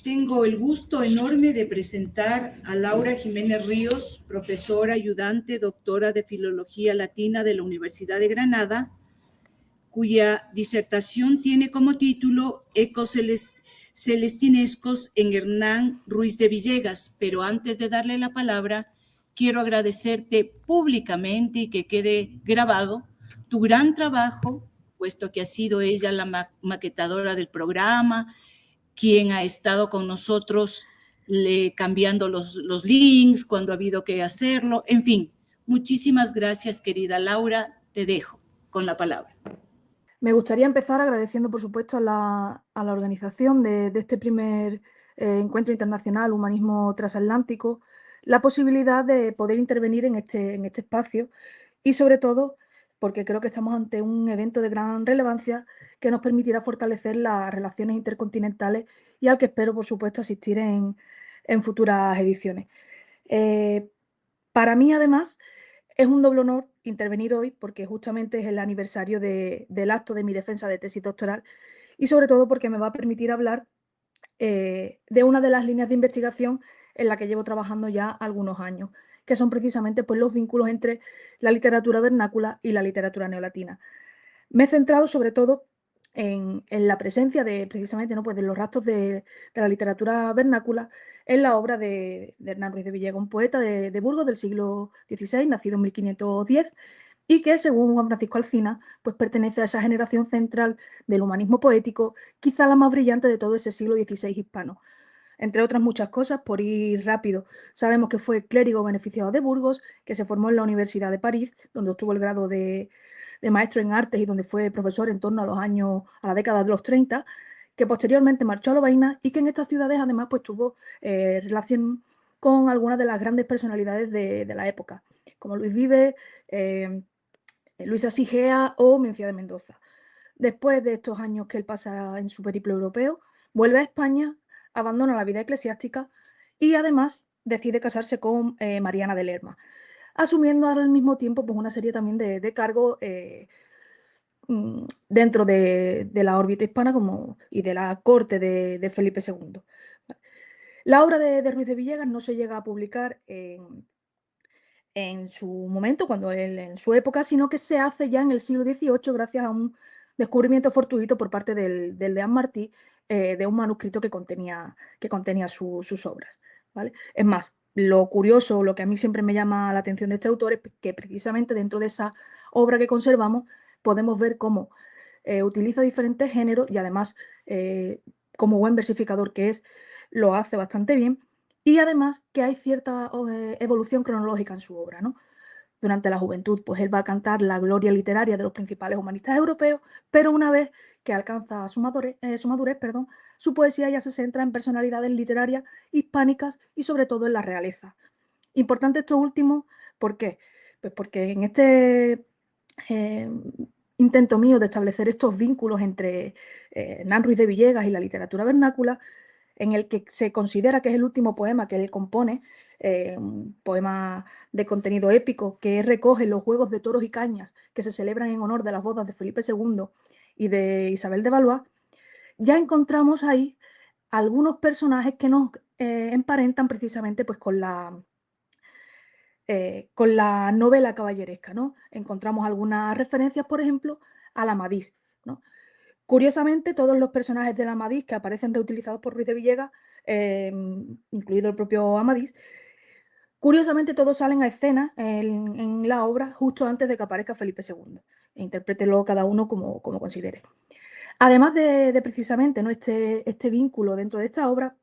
Tengo el gusto enorme de presentar a Laura Jiménez Ríos, profesora ayudante, doctora de Filología Latina de la Universidad de Granada, cuya disertación tiene como título Ecos celestinescos en Hernán Ruiz de Villegas. Pero antes de darle la palabra, quiero agradecerte públicamente y que quede grabado tu gran trabajo, puesto que ha sido ella la maquetadora del programa, quien ha estado con nosotros cambiando los links cuando ha habido que hacerlo. En fin, muchísimas gracias, querida Laura. Te dejo con la palabra. Me gustaría empezar agradeciendo, por supuesto, a la organización de este primer encuentro internacional Humanismo Transatlántico, la posibilidad de poder intervenir en este espacio y, sobre todo, porque creo que estamos ante un evento de gran relevancia que nos permitirá fortalecer las relaciones intercontinentales y al que espero, por supuesto, asistir en futuras ediciones. Para mí, además, es un doble honor intervenir hoy porque justamente es el aniversario del acto de mi defensa de tesis doctoral y sobre todo porque me va a permitir hablar de una de las líneas de investigación en la que llevo trabajando ya algunos años, que son precisamente pues, los vínculos entre la literatura vernácula y la literatura neolatina. Me he centrado sobre todo en la presencia de precisamente ¿no? pues de los rastros de la literatura vernácula en la obra de Hernán Ruiz de Villegas, un poeta de Burgos del siglo XVI, nacido en 1510, y que, según Juan Francisco Alsina, pues pertenece a esa generación central del humanismo poético, quizá la más brillante de todo ese siglo XVI hispano. Entre otras muchas cosas, por ir rápido, sabemos que fue clérigo beneficiado de Burgos, que se formó en la Universidad de París, donde obtuvo el grado de maestro en artes y donde fue profesor en torno a la década de los 30, que posteriormente marchó a Lovaina y que en estas ciudades además pues tuvo relación con algunas de las grandes personalidades de la época, como Luis Vives, Luisa Sigea o Mencía de Mendoza. Después de estos años que él pasa en su periplo europeo, vuelve a España, abandona la vida eclesiástica y además decide casarse con Mariana de Lerma, asumiendo al mismo tiempo pues, una serie también de cargos dentro de la órbita hispana y de la corte de Felipe II. La obra de Ruiz de Villegas no se llega a publicar en su momento, en su época, sino que se hace ya en el siglo XVIII gracias a un descubrimiento fortuito por parte del Deán Martí de un manuscrito que contenía sus obras, ¿vale? Es más, lo curioso, lo que a mí siempre me llama la atención de este autor es que precisamente dentro de esa obra que conservamos podemos ver cómo utiliza diferentes géneros y además, como buen versificador que es, lo hace bastante bien. Y además que hay cierta evolución cronológica en su obra, ¿no? Durante la juventud, pues él va a cantar la gloria literaria de los principales humanistas europeos, pero una vez que alcanza su madurez, su poesía ya se centra en personalidades literarias hispánicas y sobre todo en la realeza. Importante esto último, ¿por qué? Pues porque en este intento mío de establecer estos vínculos entre Hernán Ruiz de Villegas y la literatura vernácula, en el que se considera que es el último poema que él compone, un poema de contenido épico que recoge los juegos de toros y cañas que se celebran en honor de las bodas de Felipe II y de Isabel de Valois, ya encontramos ahí algunos personajes que nos emparentan precisamente pues, con la novela caballeresca, ¿no? Encontramos algunas referencias, por ejemplo, al Amadís, ¿no? Curiosamente, todos los personajes del Amadís que aparecen reutilizados por Ruiz de Villegas, incluido el propio Amadís, curiosamente todos salen a escena en la obra justo antes de que aparezca Felipe II. E interprételo cada uno como considere. Además de precisamente ¿no? este vínculo dentro de esta obra,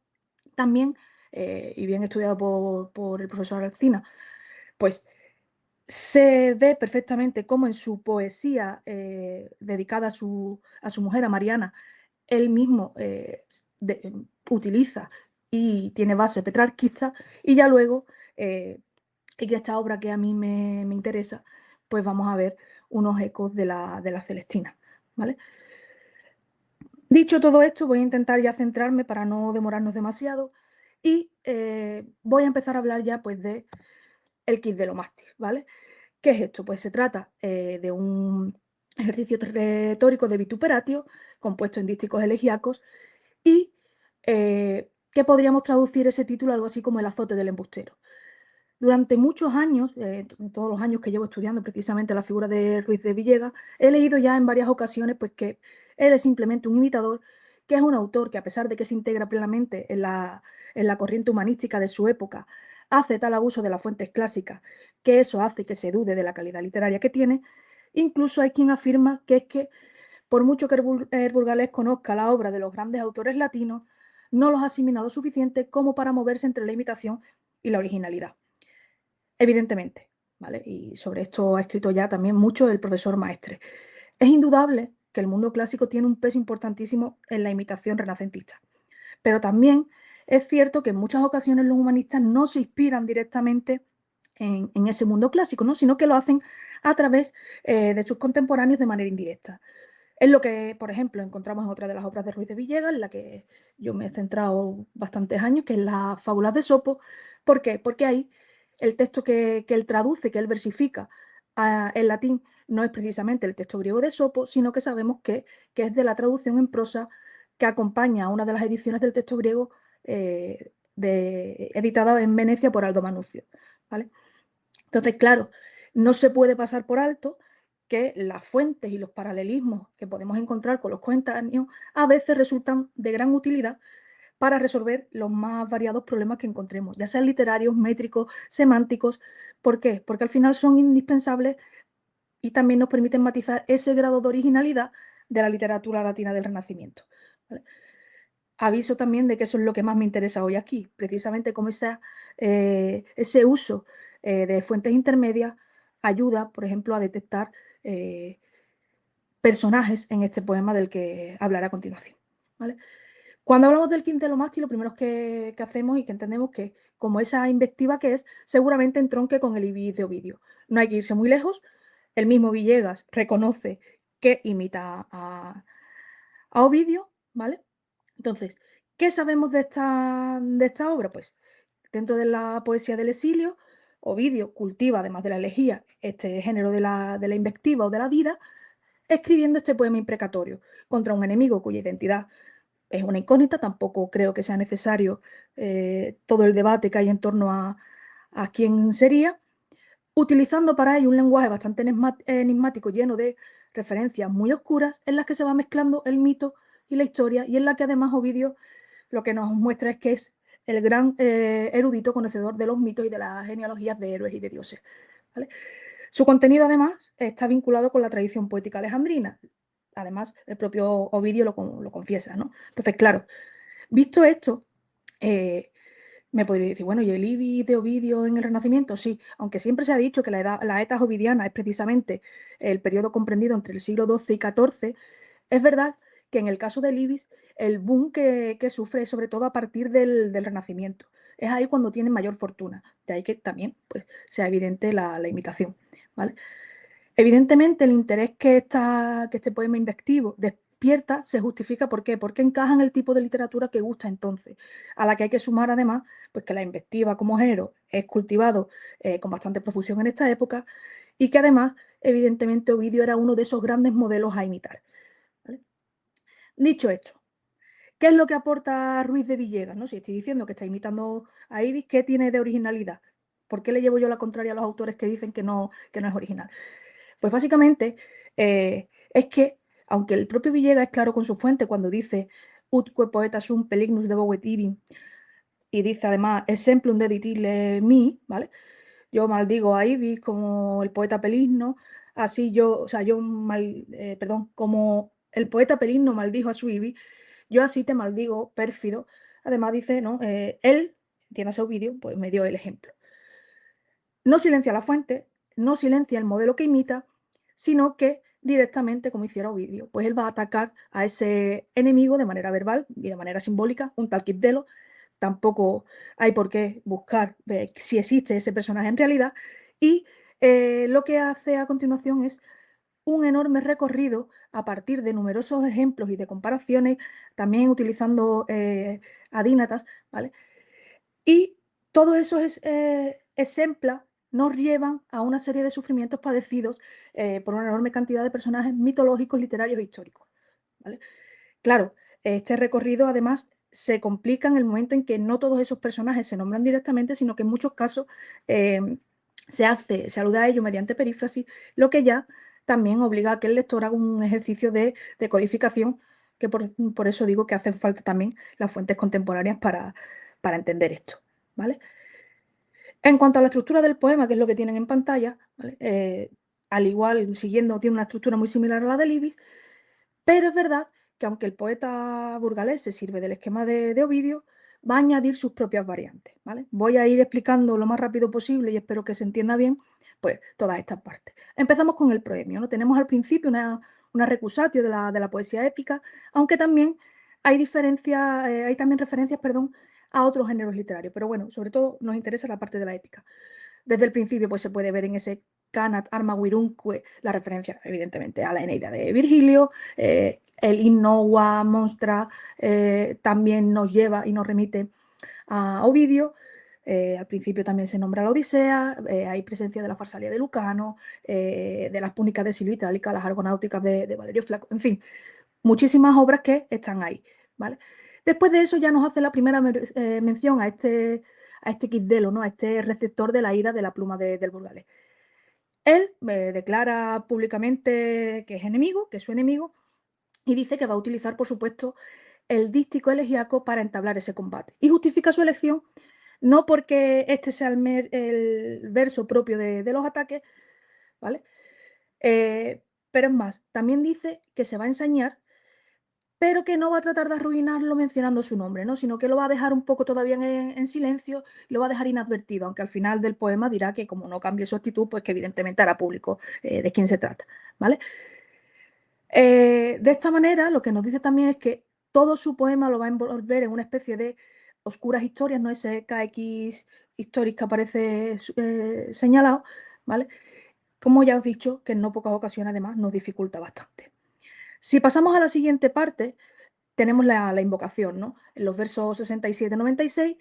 también, y bien estudiado por el profesor Alcina, pues se ve perfectamente cómo en su poesía dedicada a su mujer, a Mariana, él mismo utiliza y tiene base petrarquista, y ya luego, en esta obra que a mí me interesa, pues vamos a ver unos ecos de la Celestina, ¿vale? Dicho todo esto, voy a intentar ya centrarme para no demorarnos demasiado y voy a empezar a hablar ya pues de el kit de lo mástil, ¿vale? ¿Qué es esto? Pues se trata de un ejercicio retórico de vituperatio compuesto en dísticos elegíacos y que que podríamos traducir ese título algo así como El azote del embustero. Durante muchos años, todos los años que llevo estudiando precisamente la figura de Ruiz de Villegas, he leído ya en varias ocasiones pues, que él es simplemente un imitador, que es un autor que, a pesar de que se integra plenamente en la corriente humanística de su época, hace tal abuso de las fuentes clásicas que eso hace que se dude de la calidad literaria que tiene. Incluso hay quien afirma que es que, por mucho que el burgalés conozca la obra de los grandes autores latinos, no los asimila lo suficiente como para moverse entre la imitación y la originalidad. Evidentemente, ¿vale? Y sobre esto ha escrito ya también mucho el profesor Maestre. Es indudable que el mundo clásico tiene un peso importantísimo en la imitación renacentista, pero también es cierto que en muchas ocasiones los humanistas no se inspiran directamente en ese mundo clásico, ¿no? Sino que lo hacen a través de sus contemporáneos de manera indirecta. Es lo que, por ejemplo, encontramos en otra de las obras de Ruiz de Villegas, en la que yo me he centrado bastantes años, que es las Fábulas de Esopo. ¿Por qué? Porque ahí el texto que él traduce, que él versifica en latín, no es precisamente el texto griego de Esopo, sino que sabemos que es de la traducción en prosa que acompaña a una de las ediciones del texto griego editada en Venecia por Aldo Manuzio, ¿vale? Entonces, claro, no se puede pasar por alto que las fuentes y los paralelismos que podemos encontrar con los coetáneos a veces resultan de gran utilidad para resolver los más variados problemas que encontremos, ya sean literarios, métricos, semánticos. ¿Por qué? Porque al final son indispensables y también nos permiten matizar ese grado de originalidad de la literatura latina del Renacimiento, ¿vale? Aviso también de que eso es lo que más me interesa hoy aquí, precisamente cómo ese uso de fuentes intermedias ayuda, por ejemplo, a detectar personajes en este poema del que hablaré a continuación, ¿vale? Cuando hablamos del Quintelomásti, lo primero que hacemos y que entendemos que, como esa invectiva que es, seguramente entronque con el Ibis de Ovidio. No hay que irse muy lejos. El mismo Villegas reconoce que imita a Ovidio, ¿vale? Entonces, ¿qué sabemos de esta obra? Pues dentro de la poesía del exilio, Ovidio cultiva, además de la elegía, este género de la invectiva o de la vida, escribiendo este poema imprecatorio contra un enemigo cuya identidad es una incógnita. Tampoco creo que sea necesario todo el debate que hay en torno a quién sería, utilizando para ello un lenguaje bastante enigmático, lleno de referencias muy oscuras, en las que se va mezclando el mito y la historia, y en la que además Ovidio lo que nos muestra es que es el gran erudito conocedor de los mitos y de las genealogías de héroes y de dioses, ¿vale? Su contenido, además, está vinculado con la tradición poética alejandrina. Además, el propio Ovidio lo confiesa, ¿no? Entonces, claro, visto esto, me podría decir, bueno, ¿y el Ibis de Ovidio en el Renacimiento? Sí, aunque siempre se ha dicho que la Etas Ovidiana es precisamente el periodo comprendido entre el siglo XII y XIV, es verdad que en el caso del Ibis, el boom que sufre es sobre todo a partir del Renacimiento. Es ahí cuando tiene mayor fortuna. De ahí que también pues, sea evidente la imitación, ¿vale? Evidentemente, el interés que este poema invectivo despierta se justifica. ¿Por qué? Porque encaja en el tipo de literatura que gusta entonces, a la que hay que sumar además pues, que la invectiva como género es cultivado con bastante profusión en esta época, y que además, evidentemente, Ovidio era uno de esos grandes modelos a imitar, ¿vale? Dicho esto, ¿qué es lo que aporta Ruiz de Villegas, ¿no? Si estoy diciendo que está imitando a Ibis, ¿qué tiene de originalidad? ¿Por qué le llevo yo la contraria a los autores que dicen que no es original? Pues básicamente es que, aunque el propio Villegas es claro con su fuente cuando dice utque poeta sum pelignus devovet ibim, y dice además exemplum deditile mi, ¿vale? Yo maldigo a Ibis como el poeta Peligno, así yo, o sea, perdón, como el poeta Peligno maldijo a su Ibis, yo así te maldigo, pérfido. Además dice, ¿no? Él, entiéndase Ovidio, pues me dio el ejemplo. No silencia la fuente, no silencia el modelo que imita, sino que directamente, como hiciera Ovidio, pues él va a atacar a ese enemigo de manera verbal y de manera simbólica, un tal Quibdelo. Tampoco hay por qué buscar ver si existe ese personaje en realidad. Y lo que hace a continuación es un enorme recorrido a partir de numerosos ejemplos y de comparaciones, también utilizando adínatas, ¿vale? Y todos esos ejemplos nos llevan a una serie de sufrimientos padecidos por una enorme cantidad de personajes mitológicos, literarios e históricos, ¿vale? Claro, este recorrido además se complica en el momento en que no todos esos personajes se nombran directamente, sino que en muchos casos se alude a ello mediante perífrasis, lo que ya también obliga a que el lector haga un ejercicio de codificación, que por eso digo que hacen falta también las fuentes contemporáneas para entender esto, ¿vale? En cuanto a la estructura del poema, que es lo que tienen en pantalla, ¿vale? Al igual, siguiendo, tiene una estructura muy similar a la de Libis, pero es verdad que aunque el poeta burgalés se sirve del esquema de Ovidio, va a añadir sus propias variantes, ¿vale? Voy a ir explicando lo más rápido posible y espero que se entienda bien, pues, todas estas partes. Empezamos con el proemio, ¿no? Tenemos al principio una recusatio de la poesía épica, aunque también hay también referencias, perdón, a otros géneros literarios, pero bueno, sobre todo nos interesa la parte de la épica. Desde el principio, pues se puede ver en ese Canat Armaguirunque la referencia, evidentemente, a la Eneida de Virgilio. El Innova Monstra también nos lleva y nos remite a Ovidio. Al principio también se nombra la Odisea, hay presencia de la Farsalia de Lucano, de las Púnicas de Silvia Itálica, las Argonáuticas de Valerio Flaco, en fin, muchísimas obras que están ahí, ¿vale? Después de eso ya nos hace la primera mención a este Quisdelo, ¿no? A este receptor de la ira de la pluma del burgalés. Él declara públicamente que es enemigo, que es su enemigo, y dice que va a utilizar, por supuesto, el dístico elegiaco para entablar ese combate. Y justifica su elección no porque este sea el verso propio de los ataques, ¿vale? Pero es más, también dice que se va a ensañar, pero que no va a tratar de arruinarlo mencionando su nombre, ¿no? Sino que lo va a dejar un poco todavía en silencio, lo va a dejar inadvertido, aunque al final del poema dirá que como no cambie su actitud, pues que evidentemente hará público de quién se trata, ¿vale? De esta manera, lo que nos dice también es que todo su poema lo va a envolver en una especie de oscuras historias, no ese KX histórico que aparece señalado, ¿vale? Como ya os he dicho, que en no pocas ocasiones además nos dificulta bastante. Si pasamos a la siguiente parte, tenemos la invocación, ¿no? En los versos 67-96,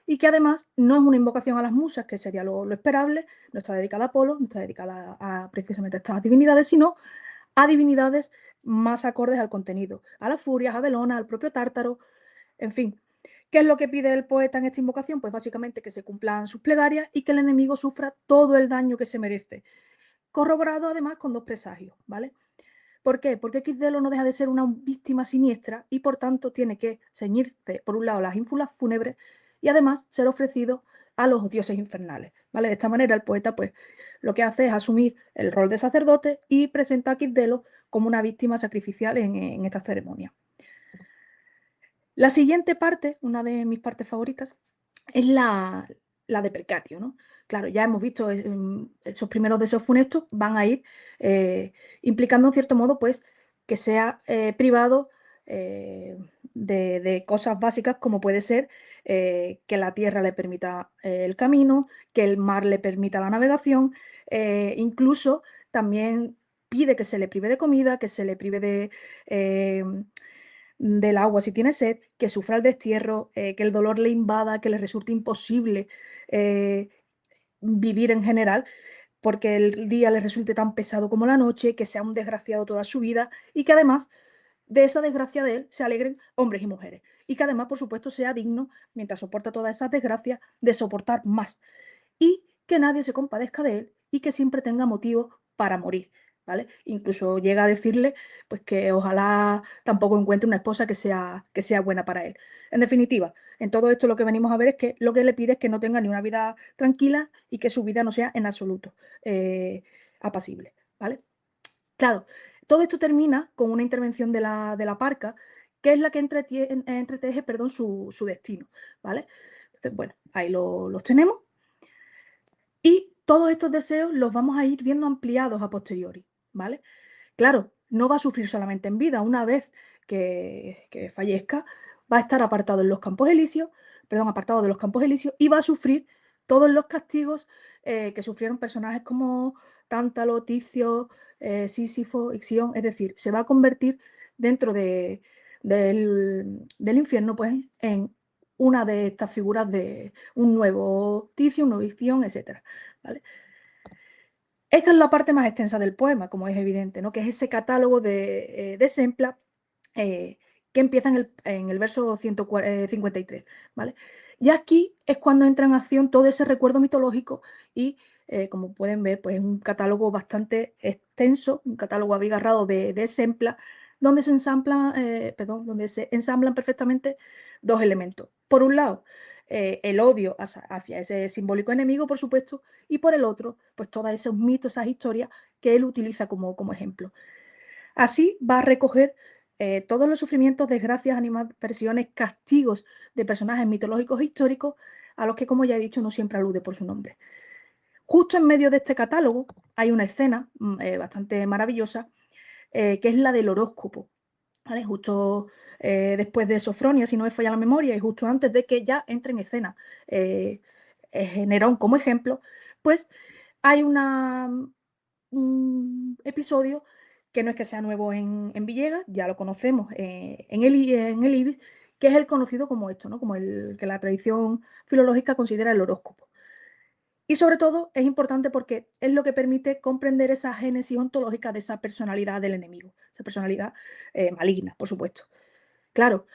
y que además no es una invocación a las musas, que sería lo esperable, no está dedicada a Apolo, no está dedicada a precisamente a estas divinidades, sino a divinidades más acordes al contenido, a las furias, a Belona, al propio Tártaro, en fin. ¿Qué es lo que pide el poeta en esta invocación? Pues básicamente que se cumplan sus plegarias y que el enemigo sufra todo el daño que se merece, corroborado además con dos presagios, ¿vale? ¿Por qué? Porque Quisdelo no deja de ser una víctima siniestra y por tanto tiene que ceñirse, por un lado, las ínfulas fúnebres y además ser ofrecido a los dioses infernales, ¿vale? De esta manera el poeta, pues, lo que hace es asumir el rol de sacerdote y presenta a Quisdelo como una víctima sacrificial en esta ceremonia. La siguiente parte, una de mis partes favoritas, es la de Precario, ¿no? Claro, ya hemos visto esos primeros deseos funestos van a ir implicando en cierto modo pues que sea privado de cosas básicas como puede ser que la tierra le permita el camino, que el mar le permita la navegación, incluso también pide que se le prive de comida, que se le prive del agua si tiene sed, que sufra el destierro, que el dolor le invada, que le resulte imposible eh, vivir en general, porque el día le resulte tan pesado como la noche, que sea un desgraciado toda su vida y que además de esa desgracia de él se alegren hombres y mujeres. Y que además, por supuesto, sea digno, mientras soporta todas esas desgracias, de soportar más. Y que nadie se compadezca de él y que siempre tenga motivo para morir. ¿Vale? Incluso llega a decirle pues, que ojalá tampoco encuentre una esposa que sea buena para él. En definitiva, en todo esto lo que venimos a ver es que lo que le pide es que no tenga ni una vida tranquila y que su vida no sea en absoluto apacible. ¿Vale? Claro, todo esto termina con una intervención de la parca, que es la que entreteje perdón, su destino. ¿Vale? Entonces, bueno, ahí los tenemos. Y todos estos deseos los vamos a ir viendo ampliados a posteriori, ¿vale? Claro, no va a sufrir solamente en vida. Una vez que fallezca, va a estar apartado en los campos elíseos, perdón, apartado de los campos elíseos y va a sufrir todos los castigos que sufrieron personajes como Tántalo, Ticio, Sísifo, Ixión. Es decir, se va a convertir dentro del infierno, pues, en una de estas figuras de un nuevo Ticio, un nuevo Ixión, etc. ¿Vale? Esta es la parte más extensa del poema, como es evidente, ¿no? Que es ese catálogo de Sempla, que empieza en el verso 153, ¿vale? Y aquí es cuando entra en acción todo ese recuerdo mitológico y, como pueden ver, pues es un catálogo bastante extenso, un catálogo abigarrado de sempla, donde donde se ensamblan perfectamente dos elementos. Por un lado, el odio hacia ese simbólico enemigo, por supuesto, y por el otro, pues todos esos mitos, esas historias que él utiliza como ejemplo. Así va a recoger todos los sufrimientos, desgracias, animadversiones, castigos de personajes mitológicos e históricos a los que, como ya he dicho, no siempre alude por su nombre. Justo en medio de este catálogo hay una escena bastante maravillosa, que es la del horóscopo, ¿vale? Justo después de Sofronia, si no me falla la memoria, y justo antes de que ya entre en escena eh, Nerón como ejemplo, pues hay un episodio que no es que sea nuevo en Villegas, ya lo conocemos en el Ibis, que es el conocido como esto, ¿no? Como el que la tradición filológica considera el horóscopo. Y sobre todo es importante porque es lo que permite comprender esa génesis ontológica de esa personalidad del enemigo, esa personalidad maligna, por supuesto. Claro,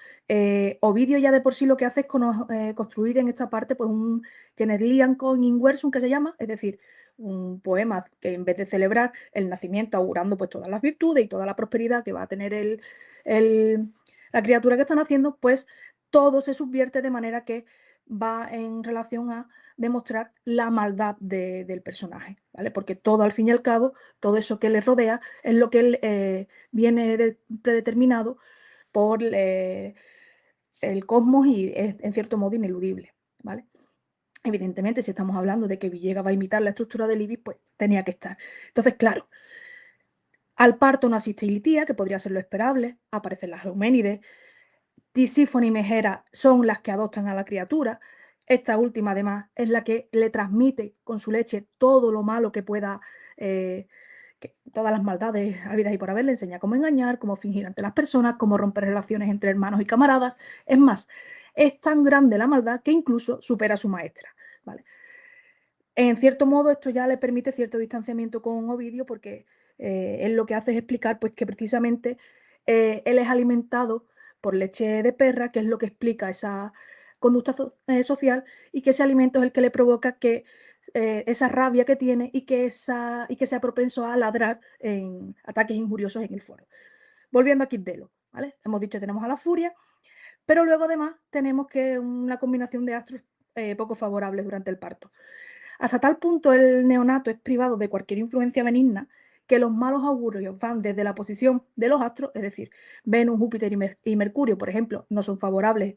Ovidio ya de por sí lo que hace es construir en esta parte pues un Genedliancon Inversum que se llama, es decir, un poema que en vez de celebrar el nacimiento augurando pues todas las virtudes y toda la prosperidad que va a tener la criatura que están haciendo, pues todo se subvierte de manera que va en relación a demostrar la maldad del personaje, ¿vale? Porque todo al fin y al cabo, todo eso que le rodea es lo que él viene predeterminado por el cosmos y es en cierto modo ineludible, ¿vale? Evidentemente, si estamos hablando de que Villegas va a imitar la estructura del Ibis, pues tenía que estar. Entonces, claro, al parto no asiste Ilitía, que podría ser lo esperable, aparecen las Euménides, Tisífona y Megera son las que adoptan a la criatura. Esta última, además, es la que le transmite con su leche todo lo malo que pueda, todas las maldades habidas y por haber. Le enseña cómo engañar, cómo fingir ante las personas, cómo romper relaciones entre hermanos y camaradas. Es más, es tan grande la maldad que incluso supera a su maestra, ¿vale? En cierto modo, esto ya le permite cierto distanciamiento con Ovidio porque él lo que hace es explicar pues, que precisamente él es alimentado por leche de perra, que es lo que explica esa conducta social y que ese alimento es el que le provoca que esa rabia que tiene y que sea propenso a ladrar en ataques injuriosos en el foro. Volviendo a Kid Delo, ¿vale? Hemos dicho que tenemos a la furia, pero luego además tenemos que una combinación de astros poco favorables durante el parto. Hasta tal punto el neonato es privado de cualquier influencia benigna que los malos augurios van desde la posición de los astros, es decir, Venus, Júpiter y Mercurio, por ejemplo, no son favorables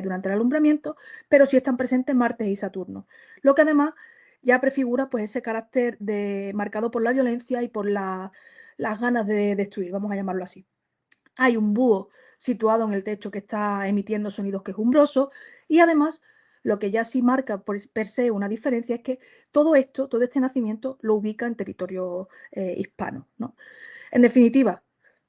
durante el alumbramiento, pero sí están presentes Marte y Saturno, lo que además ya prefigura pues, ese carácter marcado por la violencia y por las ganas de destruir, vamos a llamarlo así. Hay un búho situado en el techo que está emitiendo sonidos quejumbrosos y además lo que ya sí marca per se una diferencia es que todo este nacimiento lo ubica en territorio hispano, ¿no? En definitiva,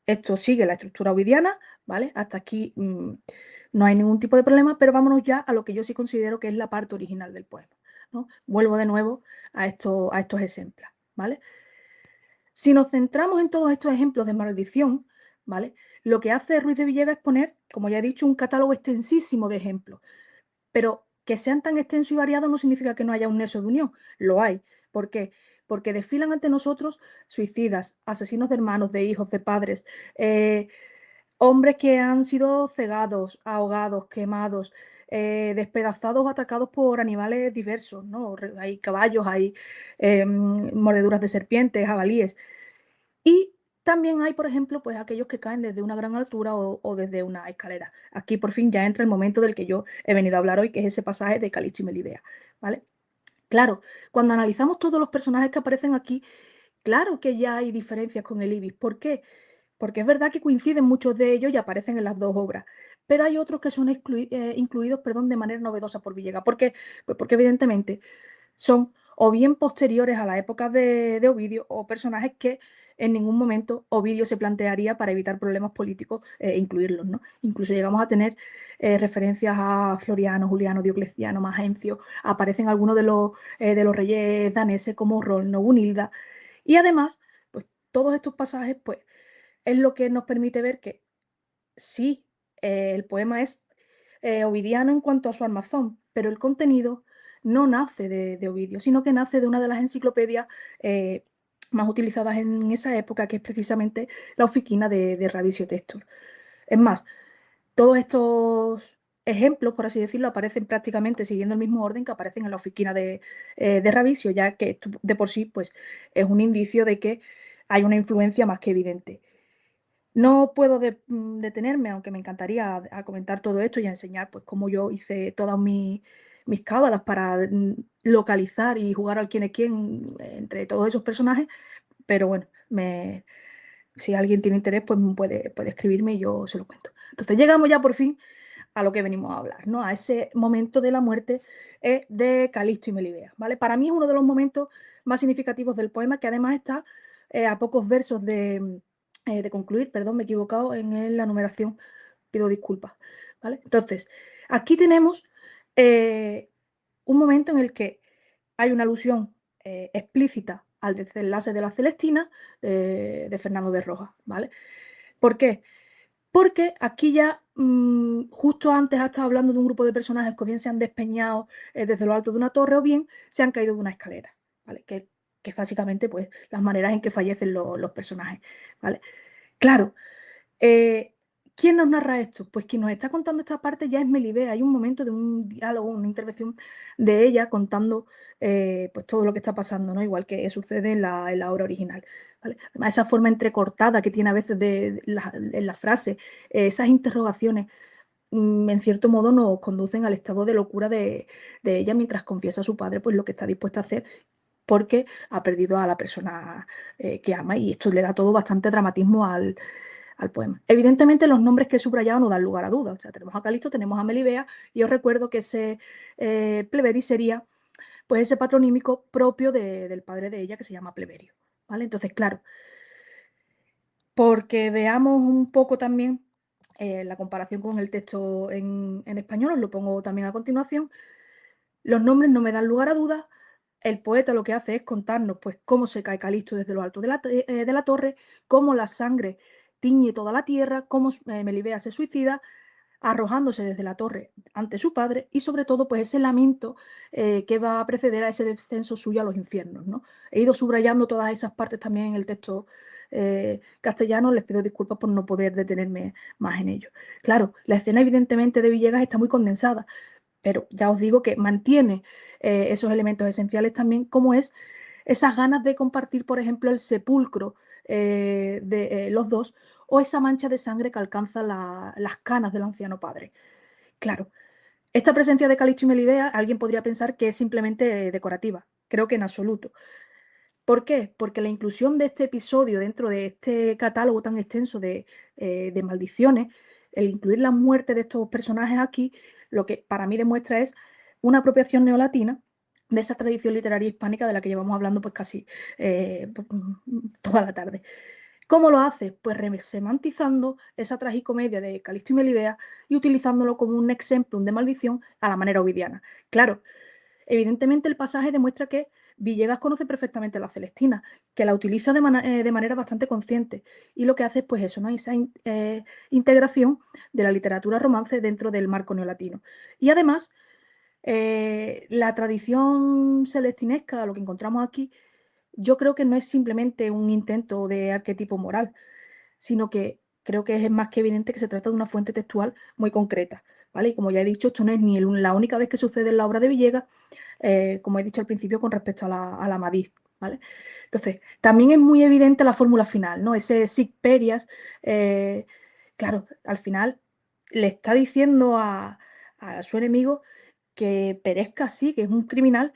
esto sigue la estructura ovidiana, ¿vale? Hasta aquí no hay ningún tipo de problema, pero vámonos ya a lo que yo sí considero que es la parte original del poema, ¿no? Vuelvo de nuevo a estos ejemplos, ¿vale? Si nos centramos en todos estos ejemplos de maldición, ¿vale? Lo que hace Ruiz de Villegas es poner, como ya he dicho, un catálogo extensísimo de ejemplos. Pero que sean tan extensos y variados no significa que no haya un nexo de unión. Lo hay. ¿Por qué? Porque desfilan ante nosotros suicidas, asesinos de hermanos, de hijos, de padres, hombres que han sido cegados, ahogados, quemados, despedazados o atacados por animales diversos, ¿no? Hay caballos, hay mordeduras de serpientes, jabalíes. Y también hay, por ejemplo, pues aquellos que caen desde una gran altura o desde una escalera. Aquí por fin ya entra el momento del que yo he venido a hablar hoy, que es ese pasaje de Calixto y Melibea, ¿vale? Claro, cuando analizamos todos los personajes que aparecen aquí, claro que ya hay diferencias con el Ibis. ¿Por qué? Porque es verdad que coinciden muchos de ellos y aparecen en las dos obras, pero hay otros que son incluidos, perdón, de manera novedosa por Villegas. ¿Por qué? Pues porque evidentemente son o bien posteriores a la época de Ovidio o personajes que en ningún momento Ovidio se plantearía para evitar problemas políticos incluirlos, ¿no? Incluso llegamos a tener referencias a Floriano, Juliano, Diocleciano, Magencio, aparecen algunos de los reyes daneses como Rolno, Gunilda, y además, pues todos estos pasajes, pues es lo que nos permite ver que sí, el poema es ovidiano en cuanto a su armazón, pero el contenido no nace de Ovidio, sino que nace de una de las enciclopedias más utilizadas en esa época, que es precisamente la Oficina de Ravizio Textor. Es más, todos estos ejemplos, por así decirlo, aparecen prácticamente siguiendo el mismo orden que aparecen en la Oficina de Ravizio, ya que esto de por sí pues, es un indicio de que hay una influencia más que evidente. No puedo detenerme, aunque me encantaría a comentar todo esto y a enseñar pues, cómo yo hice todas mis cábalas para localizar y jugar al quién es quién entre todos esos personajes, pero bueno, si alguien tiene interés, pues puede escribirme y yo se lo cuento. Entonces llegamos ya por fin a lo que venimos a hablar, ¿no? A ese momento de la muerte de Calisto y Melibea, ¿vale? Para mí es uno de los momentos más significativos del poema, que además está a pocos versos de concluir, perdón, me he equivocado en la numeración, pido disculpas, ¿vale? Entonces, aquí tenemos un momento en el que hay una alusión explícita al desenlace de la Celestina de Fernando de Rojas, ¿vale? ¿Por qué? Porque aquí ya, justo antes ha estado hablando de un grupo de personajes que bien se han despeñado desde lo alto de una torre o bien se han caído de una escalera, ¿vale? Que es básicamente pues, las maneras en que fallecen los personajes, ¿vale? Claro, eh, ¿quién nos narra esto? Pues quien nos está contando esta parte ya es Melibea. Hay un momento de un diálogo, una intervención de ella contando pues todo lo que está pasando, ¿no? Igual que sucede en la obra original. ¿Vale? Además, esa forma entrecortada que tiene a veces en la frase, esas interrogaciones, en cierto modo nos conducen al estado de locura de ella mientras confiesa a su padre pues lo que está dispuesta a hacer porque ha perdido a la persona que ama, y esto le da todo bastante dramatismo al poema. Evidentemente los nombres que he subrayado no dan lugar a dudas. O sea, tenemos a Calisto, tenemos a Melibea, y os recuerdo que ese Pleveri sería pues ese patronímico propio del padre de ella, que se llama Pleberio, ¿vale? Entonces, claro, porque veamos un poco también la comparación con el texto en español, os lo pongo también a continuación. Los nombres no me dan lugar a dudas. El poeta lo que hace es contarnos pues, cómo se cae Calisto desde lo alto de la torre, cómo la sangre tiñe toda la tierra, cómo Melibea se suicida, arrojándose desde la torre ante su padre, y sobre todo pues, ese lamento que va a preceder a ese descenso suyo a los infiernos, ¿no? He ido subrayando todas esas partes también en el texto castellano. Les pido disculpas por no poder detenerme más en ello. Claro, la escena evidentemente de Villegas está muy condensada, pero ya os digo que mantiene esos elementos esenciales también, como es esas ganas de compartir, por ejemplo, el sepulcro de los dos, o esa mancha de sangre que alcanza las canas del anciano padre. Claro, esta presencia de Calixto y Melibea, alguien podría pensar que es simplemente decorativa. Creo que en absoluto. ¿Por qué? Porque la inclusión de este episodio dentro de este catálogo tan extenso de maldiciones, el incluir la muerte de estos personajes aquí, lo que para mí demuestra es una apropiación neolatina de esa tradición literaria hispánica de la que llevamos hablando pues casi toda la tarde. ¿Cómo lo hace? Pues semantizando esa tragicomedia de Calixto y Melibea y utilizándolo como un exemplum de maldición a la manera ovidiana. Claro, evidentemente el pasaje demuestra que Villegas conoce perfectamente la Celestina, que la utiliza de manera bastante consciente, y lo que hace es pues eso, ¿no? Esa integración de la literatura romance dentro del marco neolatino. Y además, la tradición celestinesca, lo que encontramos aquí, yo creo que no es simplemente un intento de arquetipo moral, sino que creo que es más que evidente que se trata de una fuente textual muy concreta, ¿vale? Y como ya he dicho, esto no es ni la única vez que sucede en la obra de Villegas, como he dicho al principio con respecto a la Amadís, ¿vale? Entonces, también es muy evidente la fórmula final, ¿no? Ese sic perias, claro, al final le está diciendo a su enemigo que perezca, sí, que es un criminal,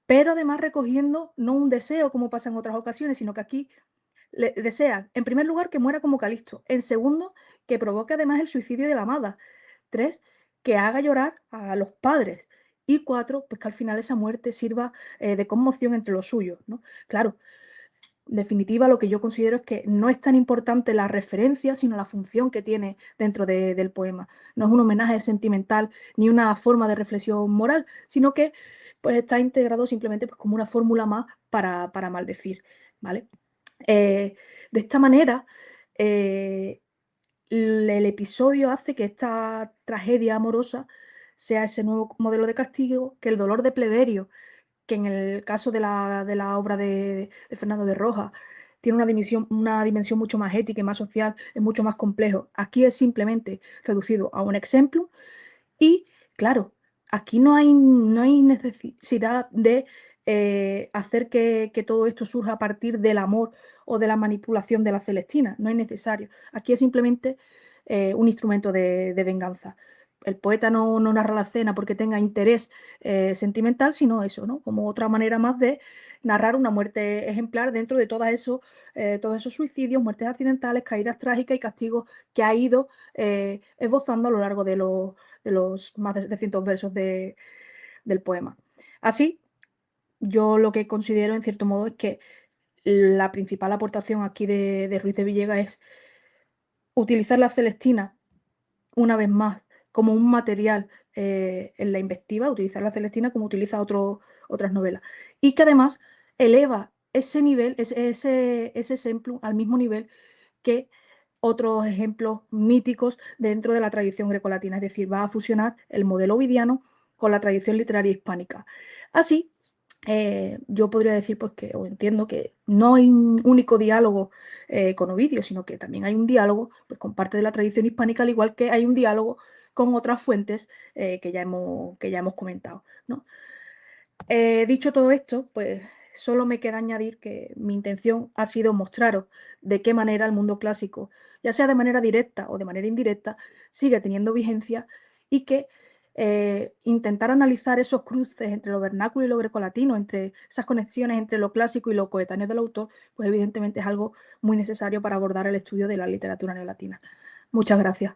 pero además recogiendo no un deseo como pasa en otras ocasiones, sino que aquí le desea, en primer lugar, que muera como Calisto. En segundo, que provoque además el suicidio de la amada. Tres, que haga llorar a los padres. Y cuatro, pues que al final esa muerte sirva de conmoción entre los suyos, ¿no? Claro, en definitiva, lo que yo considero es que no es tan importante la referencia, sino la función que tiene dentro del poema. No es un homenaje sentimental ni una forma de reflexión moral, sino que pues, está integrado simplemente pues, como una fórmula más para maldecir, ¿vale? De esta manera, eh, el episodio hace que esta tragedia amorosa sea ese nuevo modelo de castigo, que el dolor de Pleberio, que en el caso de la obra de Fernando de Rojas tiene una dimensión mucho más ética y más social, es mucho más complejo. Aquí es simplemente reducido a un ejemplo y, claro, aquí no hay necesidad de hacer que todo esto surja a partir del amor o de la manipulación de la Celestina. No es necesario. Aquí es simplemente un instrumento de venganza. El poeta no narra la escena porque tenga interés sentimental, sino eso, ¿no? Como otra manera más de narrar una muerte ejemplar dentro de todos esos suicidios, muertes accidentales, caídas trágicas y castigos que ha ido esbozando a lo largo de los más de 700 versos del poema. Así, yo lo que considero en cierto modo es que la principal aportación aquí de Ruiz de Villegas es utilizar la Celestina una vez más como un material en la invectiva, utilizar la Celestina como utiliza otras novelas. Y que además eleva ese nivel, ese ejemplo al mismo nivel que otros ejemplos míticos dentro de la tradición grecolatina, es decir, va a fusionar el modelo ovidiano con la tradición literaria hispánica. Así, yo podría decir pues que, o entiendo que no hay un único diálogo con Ovidio, sino que también hay un diálogo pues, con parte de la tradición hispánica, al igual que hay un diálogo con otras fuentes que ya hemos comentado, ¿no? Dicho todo esto, pues solo me queda añadir que mi intención ha sido mostraros de qué manera el mundo clásico, ya sea de manera directa o de manera indirecta, sigue teniendo vigencia y que intentar analizar esos cruces entre lo vernáculo y lo grecolatino, entre esas conexiones entre lo clásico y lo coetáneo del autor, pues evidentemente es algo muy necesario para abordar el estudio de la literatura neolatina. Muchas gracias.